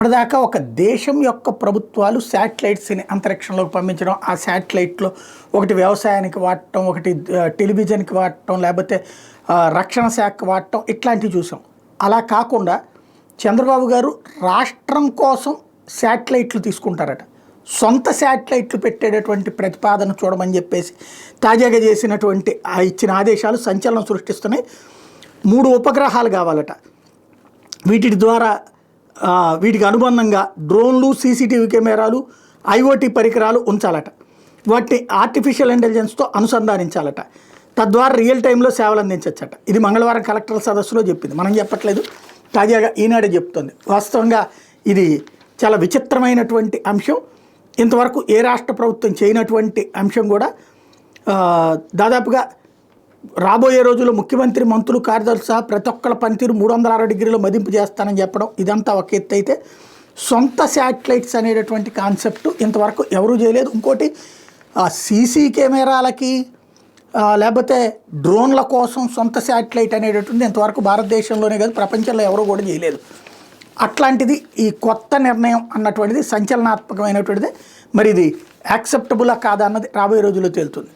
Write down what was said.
ఇప్పటిదాకా ఒక దేశం యొక్క ప్రభుత్వాలు శాటిలైట్స్ని అంతరిక్షంలోకి పంపించడం, ఆ శాటిలైట్లో ఒకటి వ్యవసాయానికి వాడటం, ఒకటి టెలివిజన్కి వాడటం, లేకపోతే రక్షణ శాఖకి వాడటం, ఇట్లాంటివి చూసాం. అలా కాకుండా చంద్రబాబు గారు రాష్ట్రం కోసం శాటిలైట్లు తీసుకుంటారట. సొంత శాటిలైట్లు పెట్టేటటువంటి ప్రతిపాదన చూడమని చెప్పేసి తాజాగా చేసినటువంటి ఇచ్చిన ఆదేశాలు సంచలనం సృష్టిస్తున్నాయి. 3 ఉపగ్రహాలు కావాలట. వీటి ద్వారా వీటికి అనుబంధంగా డ్రోన్లు, సీసీటీవీ కెమెరాలు, ఐఓటీ పరికరాలు ఉంచాలట. వాటిని ఆర్టిఫిషియల్ ఇంటెలిజెన్స్తో అనుసంధానించాలట. తద్వారా రియల్ టైంలో సేవలు అందించవచ్చట. ఇది మంగళవారం కలెక్టర్ల సదస్సులో చెప్పింది, మనం చెప్పట్లేదు, తాజాగా ఈనాడే చెప్తుంది. వాస్తవంగా ఇది చాలా విచిత్రమైనటువంటి అంశం. ఇంతవరకు ఏ రాష్ట్ర ప్రభుత్వం చేయనటువంటి అంశం కూడా. దాదాపుగా రాబోయే రోజుల్లో ముఖ్యమంత్రి, మంత్రులు, కార్యదర్శి సహా ప్రతి ఒక్కళ్ళ పనితీరు 360 డిగ్రీలో మదింపు చేస్తానని చెప్పడం ఇదంతా ఒక ఎత్తు అయితే, సొంత శాటిలైట్స్ అనేటటువంటి కాన్సెప్ట్ ఇంతవరకు ఎవరూ చేయలేదు. ఇంకోటి సీసీ కెమెరాలకి లేకపోతే డ్రోన్ల కోసం సొంత శాటిలైట్ అనేటటువంటి ఇంతవరకు భారతదేశంలోనే కాదు ప్రపంచంలో ఎవరూ కూడా చేయలేదు. అట్లాంటిది ఈ కొత్త నిర్ణయం అన్నటువంటిది సంచలనాత్మకమైనటువంటిది. మరి ఇది యాక్సెప్టబులా కాదా అన్నది రాబోయే రోజుల్లో తేలుతుంది.